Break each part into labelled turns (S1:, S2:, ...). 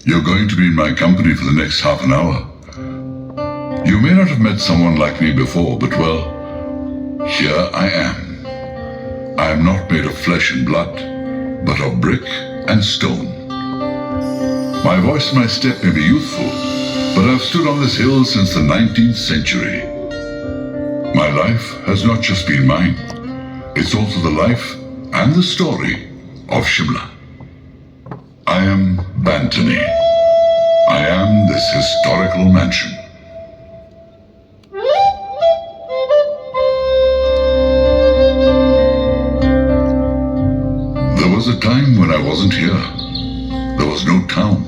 S1: You're going to be in my company for the next half an hour. You may not have met someone like me before, but well, here I am. I am not made of flesh and blood, but of brick and stone. My voice and my step may be youthful, but I've stood on this hill since the 19th century. My life has not just been mine. It's also the life and the story of Shimla. I am Bantony. I am this historical mansion. There was a time when I wasn't here. There was no town.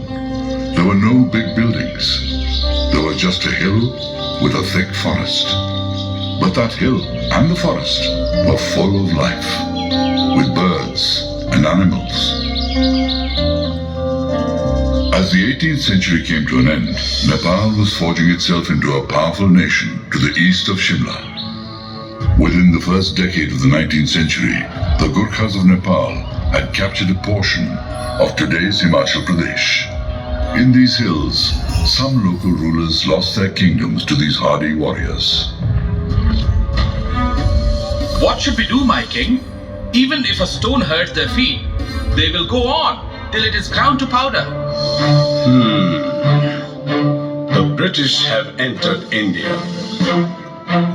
S1: There were no big buildings. There was just a hill with a thick forest. But that hill and the forest were full of life, with birds and animals. As the 18th century came to an end, Nepal was forging itself into a powerful nation to the east of Shimla. Within the first decade of the 19th century, the Gurkhas of Nepal had captured a portion of today's Himachal Pradesh. In these hills, some local rulers lost their kingdoms to these hardy warriors.
S2: What should we do, my king? Even if a stone hurts their feet, they will go on till it is ground to powder.
S3: The British have entered India.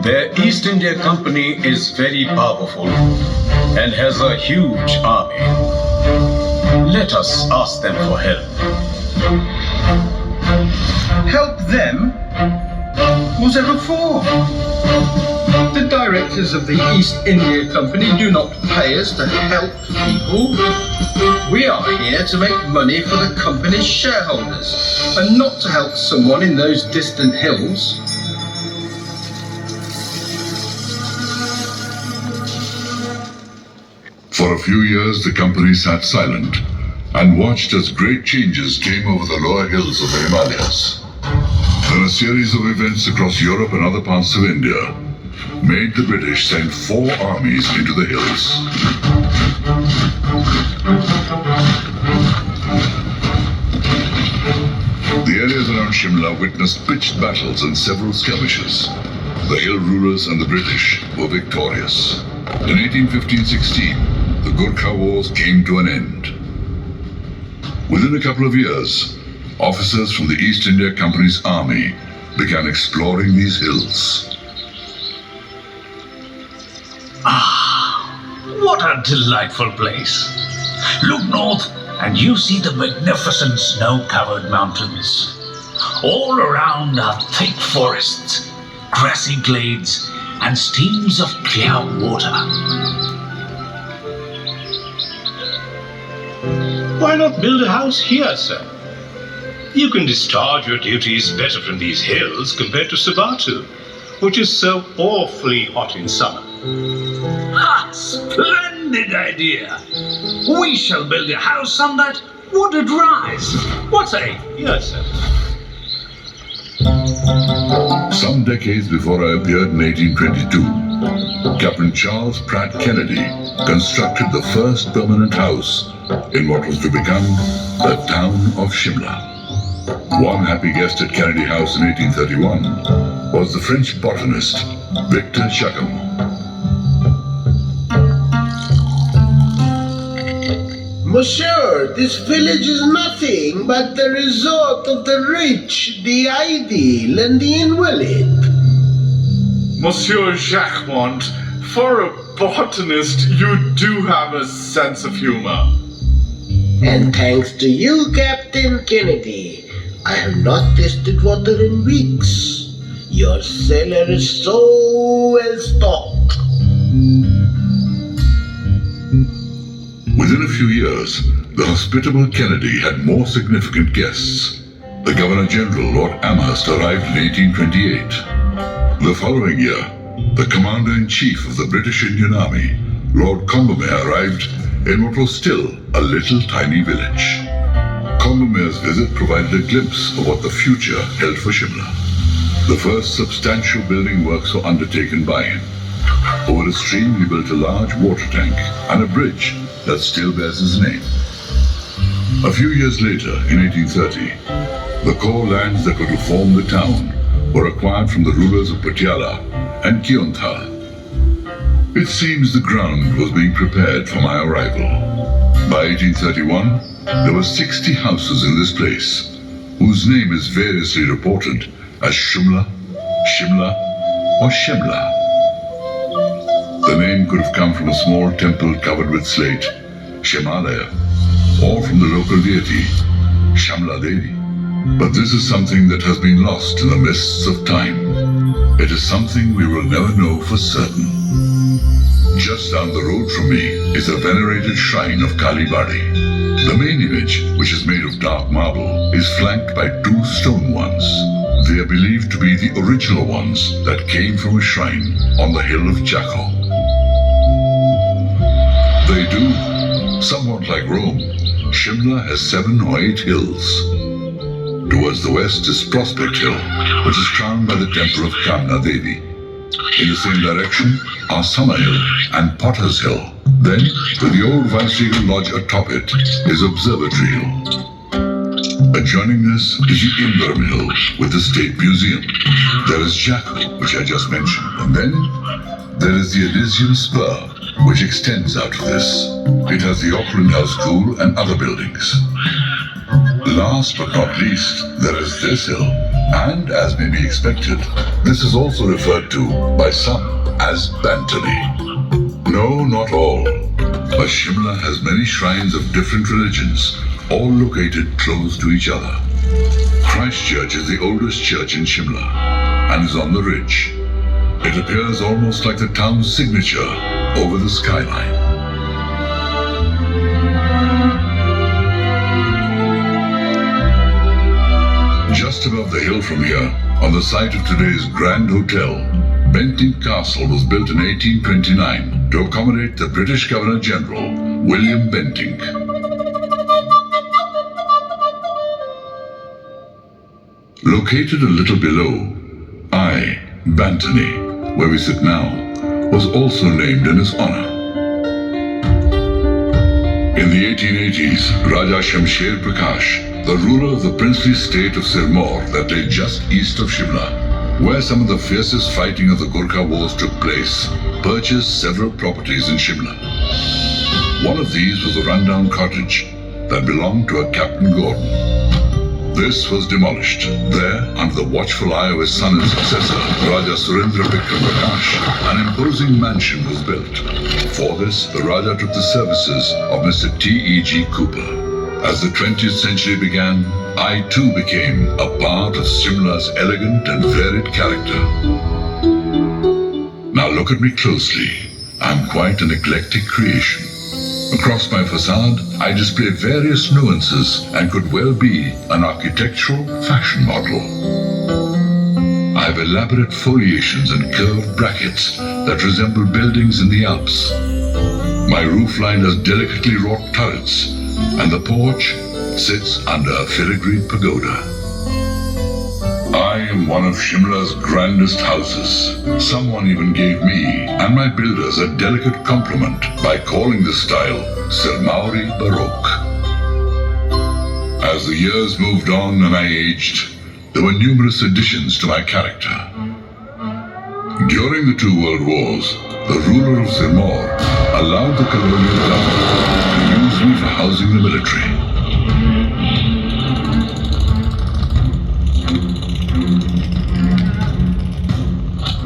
S3: Their East India Company is very powerful and has a huge army. Let us ask them for help.
S4: Help them? Whatever for? The directors of the East India Company do not pay us to help people. We are here to make money for the company's shareholders, and not to help someone in those distant hills.
S1: For a few years, the company sat silent and watched as great changes came over the lower hills of the Himalayas. Then a series of events across Europe and other parts of India made the British send 4 armies into the hills. The areas around Shimla witnessed pitched battles and several skirmishes. The hill rulers and the British were victorious. In 1815-16, the Gurkha Wars came to an end. Within a couple of years, officers from the East India Company's army began exploring these hills.
S5: What a delightful place. Look north and you see the magnificent snow-covered mountains. All around are thick forests, grassy glades, and streams of clear water.
S6: Why not build a house here, sir? You can discharge your duties better from these hills compared to Sabatu, which is so awfully hot in summer.
S5: Splendid idea! We shall build a house on that wooded rise. What say?
S6: Yes, sir.
S1: Some decades before I appeared in 1822, Captain Charles Pratt Kennedy constructed the first permanent house in what was to become the town of Shimla. One happy guest at Kennedy House in 1831 was the French botanist Victor Chacon.
S7: Monsieur, this village is nothing but the resort of the rich, the ideal, and the invalid.
S8: Monsieur Jacquemont, for a botanist, you do have a sense of humor.
S7: And thanks to you, Captain Kennedy, I have not tasted water in weeks. Your cellar is so well stocked.
S1: Within a few years, the hospitable Kennedy had more significant guests. The Governor-General, Lord Amherst, arrived in 1828. The following year, the Commander-in-Chief of the British Indian Army, Lord Combermere, arrived in what was still a little tiny village. Combermere's visit provided a glimpse of what the future held for Shimla. The first substantial building works were undertaken by him. Over a stream, he built a large water tank and a bridge that still bears his name. A few years later, in 1830, the core lands that were to form the town were acquired from the rulers of Patiala and Kionthal. It seems the ground was being prepared for my arrival. By 1831, there were 60 houses in this place, whose name is variously reported as Shimla, Shimla, or Shimla. The name could have come from a small temple covered with slate, Shimalaya, or from the local deity, Shamla Devi. But this is something that has been lost in the mists of time. It is something we will never know for certain. Just down the road from me is a venerated shrine of Kali Badi. The main image, which is made of dark marble, is flanked by 2 stone ones. They are believed to be the original ones that came from a shrine on the hill of Jaco. They do. Somewhat like Rome, Shimla has 7 or 8 hills. Towards the west is Prospect Hill, which is crowned by the temple of Kamna Devi. In the same direction are Summer Hill and Potter's Hill. Then, with the old Viceregal Lodge atop it, is Observatory Hill. Adjoining this is the Inverm Hill with the State Museum. There is Jaco, which I just mentioned, and then there is the Elysian Spur, which extends out of this. It has the Auckland House School and other buildings. Last but not least, there is this hill, and as may be expected, this is also referred to by some as Bantony. No, not all, but Shimla has many shrines of different religions, all located close to each other. Christ Church is the oldest church in Shimla, and is on the ridge. It appears almost like the town's signature over the skyline. Just above the hill from here, on the site of today's Grand Hotel, Bentinck Castle was built in 1829 to accommodate the British Governor-General, William Bentinck. Located a little below, Bantony, where we sit now, was also named in his honor. In the 1880s, Raja Shamsher Prakash, the ruler of the princely state of Sirmaur that lay just east of Shimla, where some of the fiercest fighting of the Gurkha Wars took place, purchased several properties in Shimla. One of these was a rundown cottage that belonged to a Captain Gordon. This was demolished. There, under the watchful eye of his son and successor, Raja Surendra Bikram Prakash, an imposing mansion was built. For this, the Raja took the services of Mr. T.E.G. Cooper. As the 20th century began, I too became a part of Shimla's elegant and varied character. Now look at me closely. I'm quite an eclectic creation. Across my facade, I display various nuances and could well be an architectural fashion model. I have elaborate foliations and curved brackets that resemble buildings in the Alps. My roofline has delicately wrought turrets, and the porch sits under a filigree pagoda. I am one of Shimla's grandest houses. Someone even gave me and my builders a delicate compliment by calling this style Sirmauri Baroque. As the years moved on and I aged, there were numerous additions to my character. During the 2 World Wars, the ruler of Sirmaur allowed the colonial government to use me for housing the military.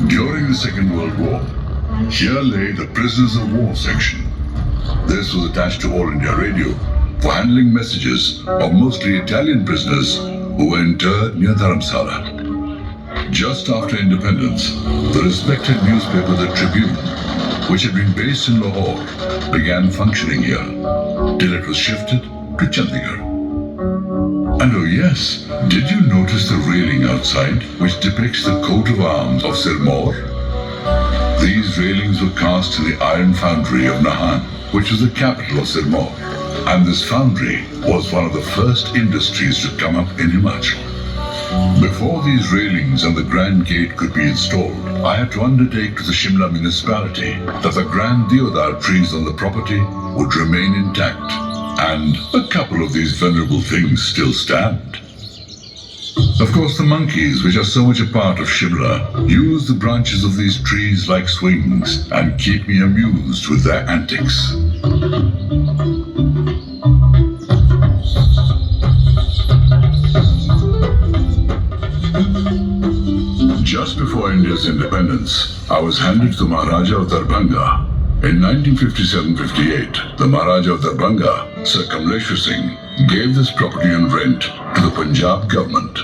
S1: During the Second World War, here lay the prisoners of war section. This was attached to All India Radio for handling messages of mostly Italian prisoners who were interred near Dharamsala. Just after independence, the respected newspaper The Tribune, which had been based in Lahore, began functioning here, till it was shifted to Chandigarh. And oh yes, did you notice the railing outside, which depicts the coat of arms of Sirmaur? These railings were cast in the iron foundry of Nahan, which was the capital of Sirmaur. And this foundry was one of the first industries to come up in Himachal. Before these railings and the Grand Gate could be installed, I had to undertake to the Shimla municipality that the grand deodar trees on the property would remain intact and a couple of these venerable things still stand. Of course, the monkeys, which are so much a part of Shimla, use the branches of these trees like swings and keep me amused with their antics. Just before India's independence, I was handed to the Maharaja of Darbhanga. In 1957-58, the Maharaja of Darbhanga, Sir Kamleshwar Singh, gave this property on rent to the Punjab government.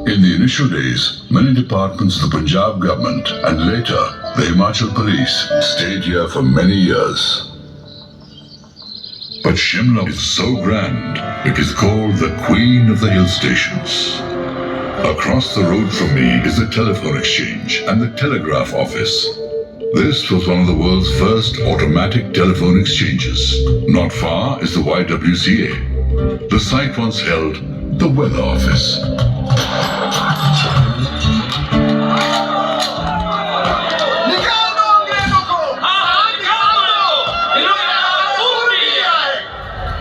S1: In the initial days, many departments of the Punjab government and later the Himachal police stayed here for many years. But Shimla is so grand, it is called the Queen of the Hill Stations. Across the road from me is the telephone exchange and the telegraph office. This was one of the world's first automatic telephone exchanges. Not far is the YWCA. The site once held the weather office.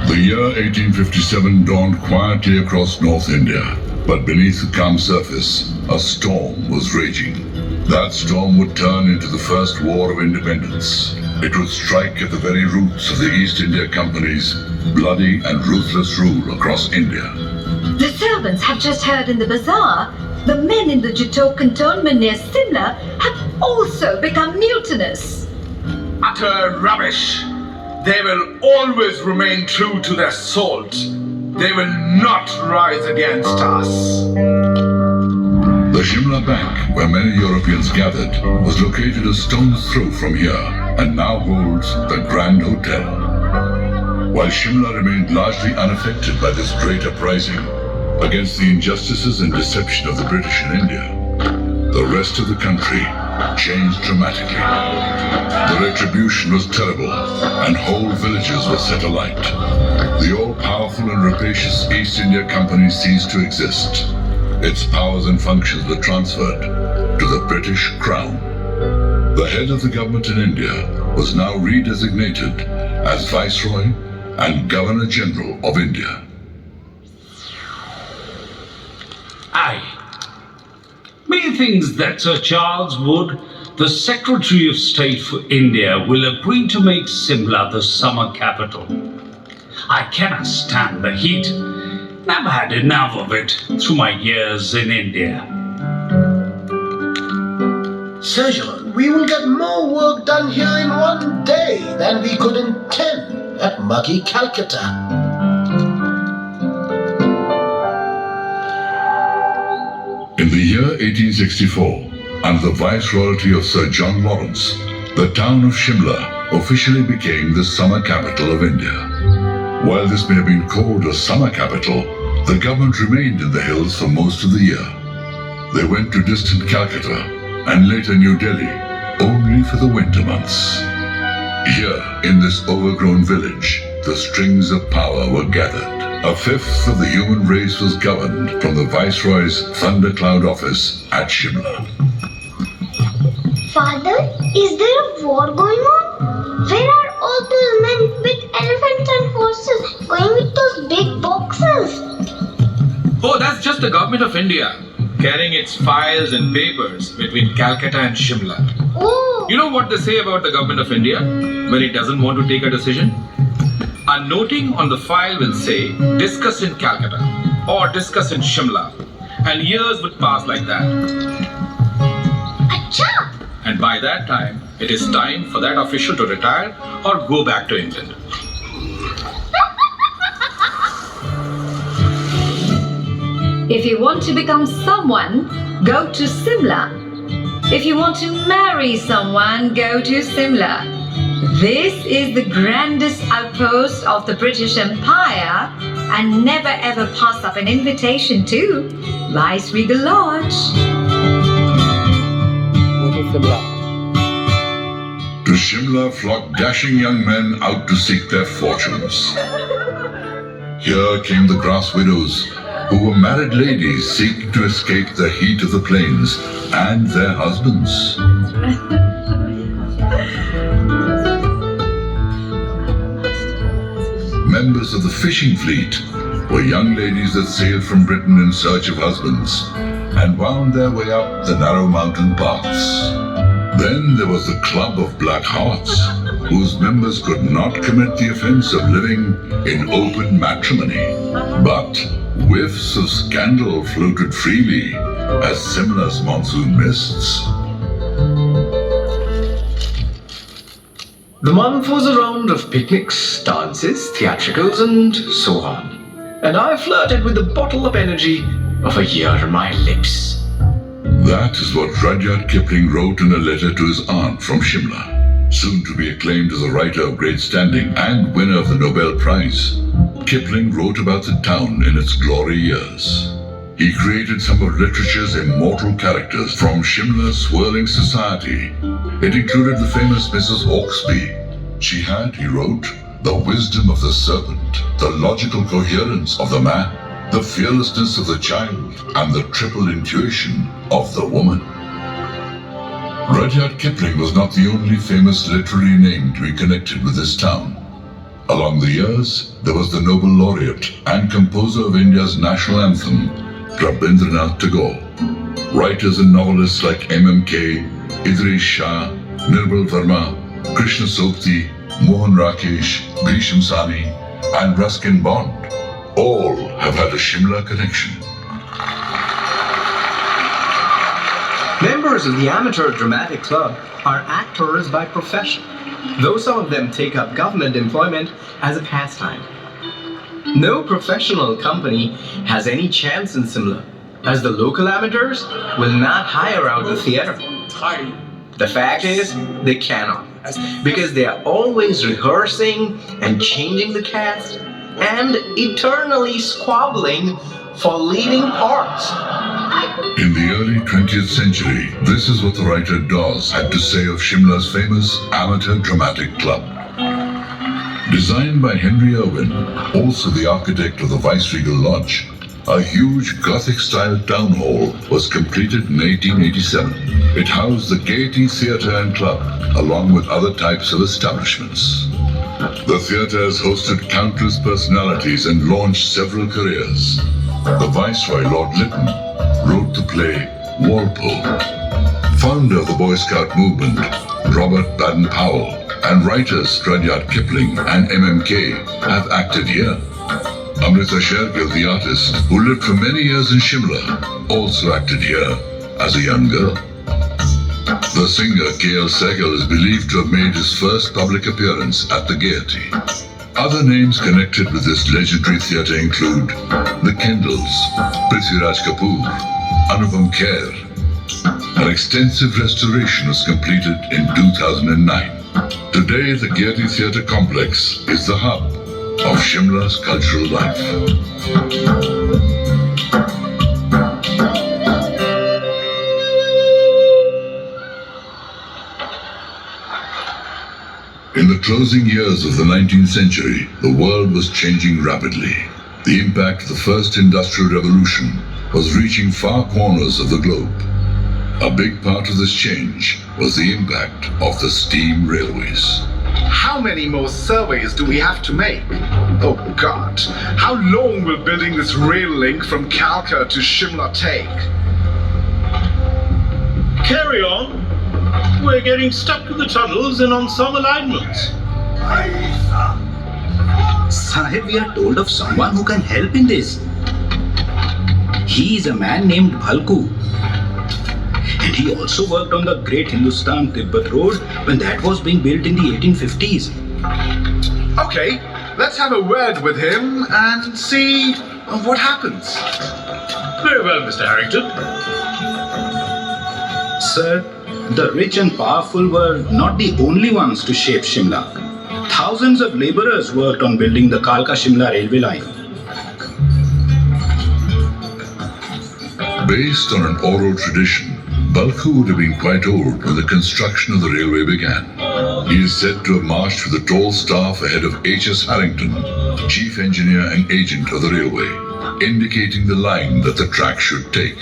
S1: The year 1857 dawned quietly across North India, but beneath the calm surface, a storm was raging. That storm would turn into the First War of Independence. It would strike at the very roots of the East India Company's bloody and ruthless rule across India.
S9: The servants have just heard in the bazaar the men in the Jitto cantonment near Shimla have also become mutinous.
S2: Utter rubbish! They will always remain true to their salt. They will not rise against us.
S1: The Shimla Bank, where many Europeans gathered, was located a stone's throw from here and now holds the Grand Hotel. While Shimla remained largely unaffected by this great uprising against the injustices and deception of the British in India, the rest of the country changed dramatically. The retribution was terrible, and whole villages were set alight. The all-powerful and rapacious East India Company ceased to exist. Its powers and functions were transferred to the British Crown. The head of the government in India was now redesignated as Viceroy and Governor-General of India.
S5: Aye. Methinks that Sir Charles Wood, the Secretary of State for India, will agree to make Shimla the summer capital. I cannot stand the heat. I've had enough of it through my years in India.
S7: Sir John, we will get more work done here in one day than we could in 10 at muggy Calcutta.
S1: In the year 1864, under the viceroyalty of Sir John Lawrence, the town of Shimla officially became the summer capital of India. While this may have been called a summer capital, the government remained in the hills for most of the year. They went to distant Calcutta and later New Delhi only for the winter months. Here, in this overgrown village, the strings of power were gathered. A fifth of the human race was governed from the Viceroy's thundercloud office at Shimla.
S10: Father, is there a war going on? Where are all those men with elephants and horses going with those big boxes?
S2: Oh, that's just the government of India, carrying its files and papers between Calcutta and Shimla.
S10: Oh!
S2: You know what they say about the government of India when it doesn't want to take a decision? A noting on the file will say, discuss in Calcutta or discuss in Shimla. And years would pass like that.
S10: Acha!
S2: And by that time, it is time for that official to retire or go back to England.
S9: If you want to become someone, go to Shimla. If you want to marry someone, go to Shimla. This is the grandest outpost of the British Empire, and never ever pass up an invitation to Viceregal Lodge.
S1: To Shimla flocked dashing young men out to seek their fortunes. Here came the grass widows, who were married ladies seeking to escape the heat of the plains, and their husbands. members of the fishing fleet were young ladies that sailed from Britain in search of husbands and wound their way up the narrow mountain paths. Then there was the Club of Black Hearts, whose members could not commit the offense of living in open matrimony. But whiffs of scandal floated freely as Shimla's monsoon mists.
S11: The month was a round of picnics, dances, theatricals, and so on. And I flirted with the bottle of energy of a year on my lips.
S1: That is what Rudyard Kipling wrote in a letter to his aunt from Shimla, soon to be acclaimed as a writer of great standing and winner of the Nobel Prize. Kipling wrote about the town in its glory years. He created some of literature's immortal characters from Shimla's swirling society. It included the famous Mrs. Hawksby. She had, he wrote, the wisdom of the serpent, the logical coherence of the man, the fearlessness of the child, and the triple intuition of the woman. Rudyard Kipling was not the only famous literary name to be connected with this town. Along the years, there was the Nobel laureate and composer of India's national anthem, Rabindranath Tagore. Writers and novelists like MMK, Idris Shah, Nirmal Verma, Krishna Sopti, Mohan Rakesh, Bhisham Sani, and Ruskin Bond all have had a Shimla connection.
S11: Members of the amateur dramatic club are actors by profession, though some of them take up government employment as a pastime. No professional company has any chance in Shimla, as the local amateurs will not hire out the theatre. The fact is, they cannot, because they are always rehearsing and changing the cast and eternally squabbling for leading parts.
S1: In the early 20th century, this is what the writer Dawes had to say of Shimla's famous amateur dramatic club. Designed by Henry Irwin, also the architect of the Viceregal Lodge, a huge Gothic-style town hall was completed in 1887. It housed the Gaiety Theatre and Club, along with other types of establishments. The theatre has hosted countless personalities and launched several careers. The Viceroy, Lord Lytton, wrote the play Walpole. Founder of the Boy Scout movement, Robert Baden-Powell, and writers Rudyard Kipling and MMK have acted here. Amrita Shergill, the artist, who lived for many years in Shimla, also acted here as a young girl. The singer K.L. Sehgal is believed to have made his first public appearance at the Gaiety. Other names connected with this legendary theatre include the Kendalls, Prithviraj Kapoor, Anupam Kher. An extensive restoration was completed in 2009. Today, the Gaiety Theatre Complex is the hub of Shimla's cultural life. In the closing years of the 19th century, the world was changing rapidly. The impact of the first industrial revolution was reaching far corners of the globe. A big part of this change was the impact of the steam railways.
S8: How many more surveys do we have to make? Oh God, how long will building this rail link from Calcutta to Shimla take?
S6: Carry on. We're getting stuck with the tunnels and on some alignments.
S5: Sahib, we are told of someone who can help in this. He is a man named Bhalku. And he also worked on the Great Hindustan-Tibet Road when that was being built in the 1850s.
S8: Okay, let's have a word with him and see what happens.
S6: Very well, Mr. Harrington.
S5: Sir, the rich and powerful were not the only ones to shape Shimla. Thousands of laborers worked on building the Kalka-Shimla railway line.
S1: Based on an oral tradition, Bhalku would have been quite old when the construction of the railway began. He is said to have marched with a tall staff ahead of H.S. Harrington, chief engineer and agent of the railway, indicating the line that the track should take.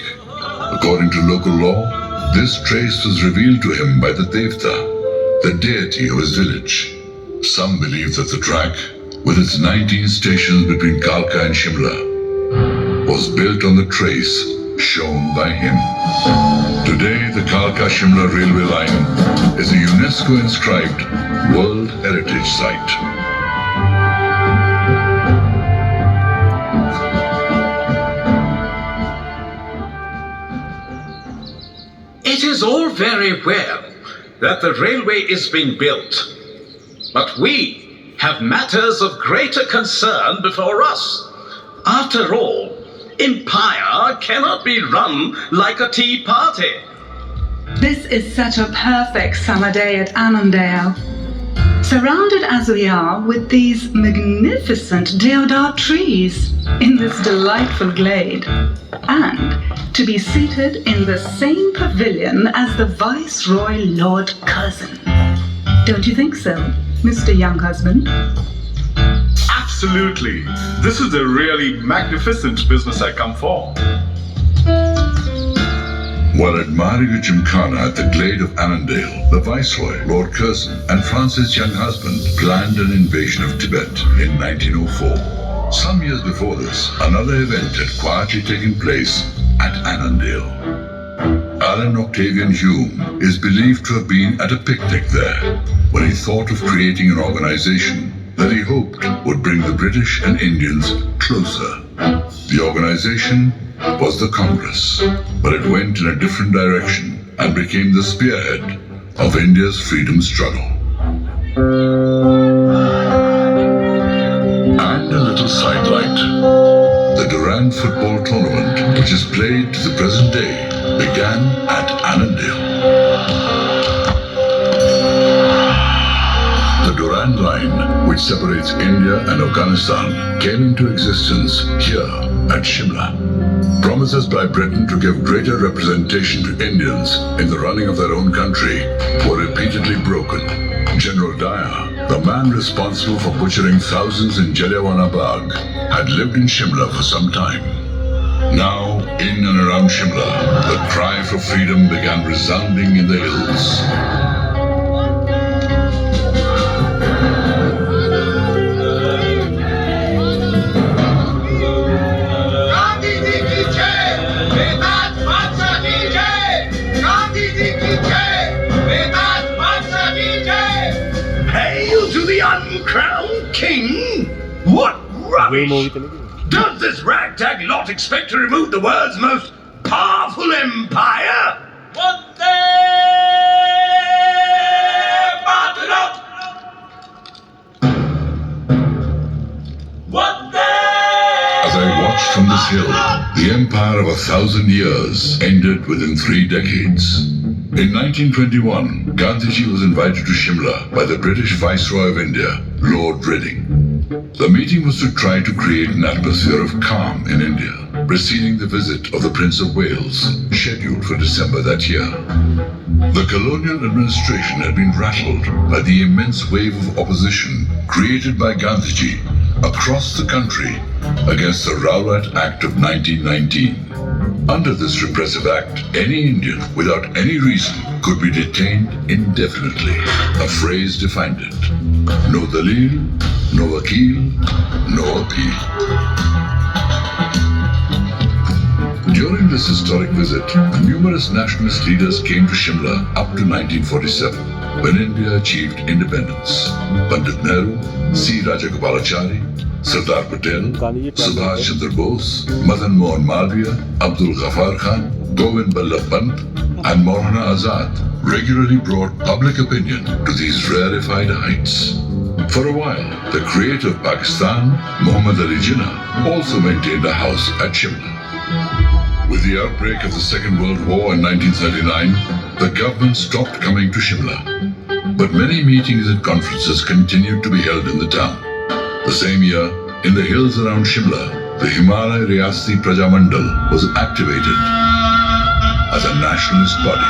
S1: According to local law, this trace was revealed to him by the Devta, the deity of his village. Some believe that the track with its 19 stations between Kalka and Shimla, was built on the trace shown by him. Today, the Kalka-Shimla railway line is a UNESCO-inscribed World Heritage Site.
S3: It is all very well that the railway is being built, but we have matters of greater concern before us. After all, empire cannot be run like a tea party.
S12: This is such a perfect summer day at Annandale. Surrounded as we are with these magnificent deodar trees in this delightful glade, and to be seated in the same pavilion as the Viceroy Lord Curzon. Don't you think so, Mr. Young Husband?
S8: Absolutely. This is the really magnificent business I come for.
S1: While admiring a gymkhana at the glade of Annandale, the Viceroy, Lord Curzon, and Francis' young husband planned an invasion of Tibet in 1904. Some years before this, another event had quietly taken place at Annandale. Alan Octavian Hume is believed to have been at a picnic there when he thought of creating an organization that he hoped would bring the British and Indians closer. The organization was the Congress, but it went in a different direction and became the spearhead of India's freedom struggle. And a little sidelight. The Durand football tournament, which is played to the present day, began at Annandale. The Durand Line, which separates India and Afghanistan, came into existence here at Shimla. Promises by Britain to give greater representation to Indians in the running of their own country were repeatedly broken. General Dyer, the man responsible for butchering thousands in Jallianwala Bagh, had lived in Shimla for some time. Now, in and around Shimla, the cry for freedom began resounding in the hills.
S5: Hail to the uncrowned king! What rubbish! Does this ragtag lot expect to remove the world's most powerful empire?
S1: As I watched from this hill, the empire of 1,000 years ended within 3 decades. In 1921, Gandhiji was invited to Shimla by the British Viceroy of India, Lord Reading. The meeting was to try to create an atmosphere of calm in India, preceding the visit of the Prince of Wales, scheduled for December that year. The colonial administration had been rattled by the immense wave of opposition created by Gandhiji across the country against the Rowlatt Act of 1919. Under this repressive act, any Indian, without any reason, could be detained indefinitely. A phrase defined it. No dalil, no vakil, no appeal. During this historic visit, numerous nationalist leaders came to Shimla up to 1947, when India achieved independence. Pandit Nehru, C. Rajagopalachari, Sardar Patel, Subhash Chandra Bose, Madan Mohan Malviya, Abdul Ghaffar Khan, Govind Ballabh Pant, and Maulana Azad regularly brought public opinion to these rarefied heights. For a while, the creator of Pakistan, Muhammad Ali Jinnah, also maintained a house at Shimla. With the outbreak of the Second World War in 1939, the government stopped coming to Shimla. But many meetings and conferences continued to be held in the town. The same year, in the hills around Shimla, the Himalaya Riyasti Prajamandal was activated as a nationalist body.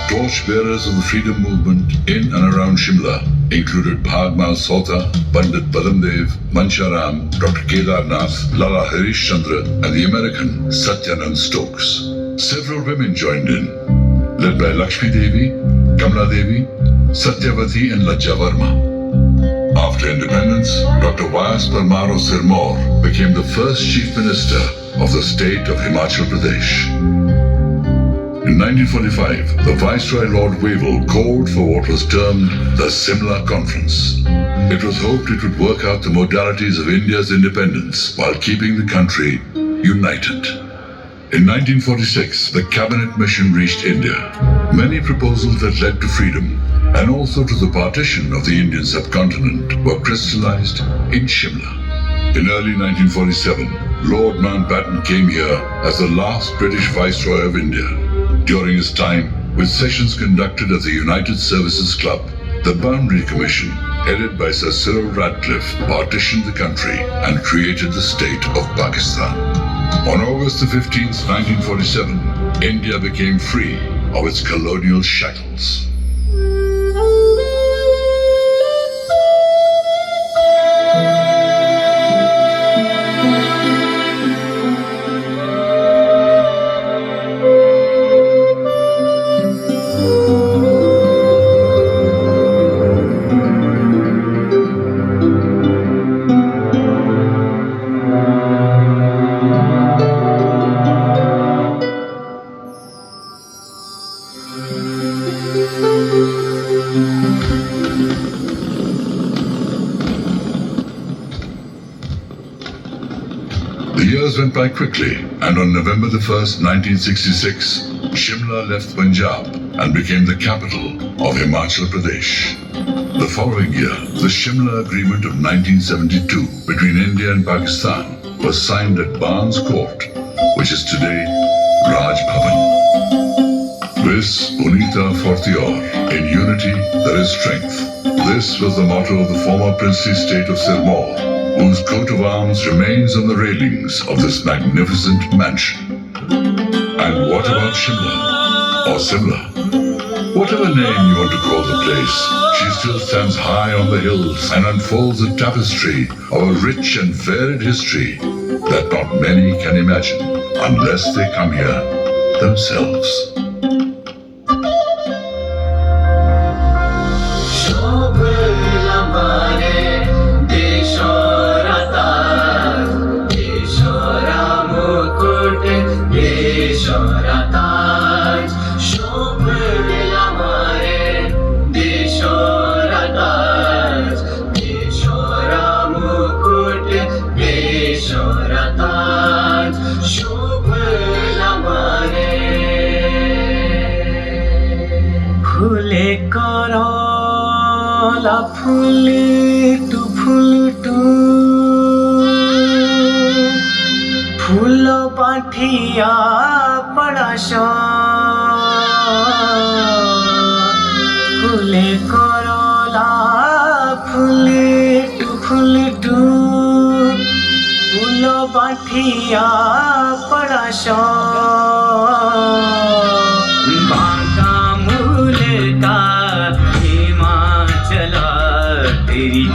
S1: Torchbearers of the freedom movement in and around Shimla included Bhagmal Sota, Pandit Padamdev, Mansharam, Dr. Kedar Nath, Lala Harish Chandra, and the American Satyanand Stokes. Several women joined in, led by Lakshmi Devi, Kamla Devi, Satyavati, and Lajja Varma. After independence, Dr. Y.S. Parmar Sirmaur became the first Chief Minister of the state of Himachal Pradesh. In 1945, the Viceroy Lord Wavell called for what was termed the Shimla Conference. It was hoped it would work out the modalities of India's independence while keeping the country united. In 1946, the cabinet mission reached India. Many proposals that led to freedom and also to the partition of the Indian subcontinent were crystallized in Shimla. In early 1947, Lord Mountbatten came here as the last British Viceroy of India. During his time, with sessions conducted at the United Services Club, the Boundary Commission, headed by Sir Cyril Radcliffe, partitioned the country and created the state of Pakistan. On August 15, 1947, India became free of its colonial shackles. The years went by quickly, and on November 1st, 1966, Shimla left Punjab and became the capital of Himachal Pradesh. The following year, the Shimla Agreement of 1972 between India and Pakistan was signed at Barnes Court, which is today Raj Bhavan. Vis Unita Fortior, in unity there is strength. This was the motto of the former princely state of Sirmaur, whose coat of arms remains on the railings of this magnificent mansion. And what about Shimla, or Simla? Whatever name you want to call the place, she still stands high on the hills and unfolds a tapestry of a rich and varied history that not many can imagine unless they come here themselves.
S13: फूल पाठिया पड़ाशा फूले करला फूले to fool Pathiya पड़ाशा बागा मूल का हिमाचल तेरी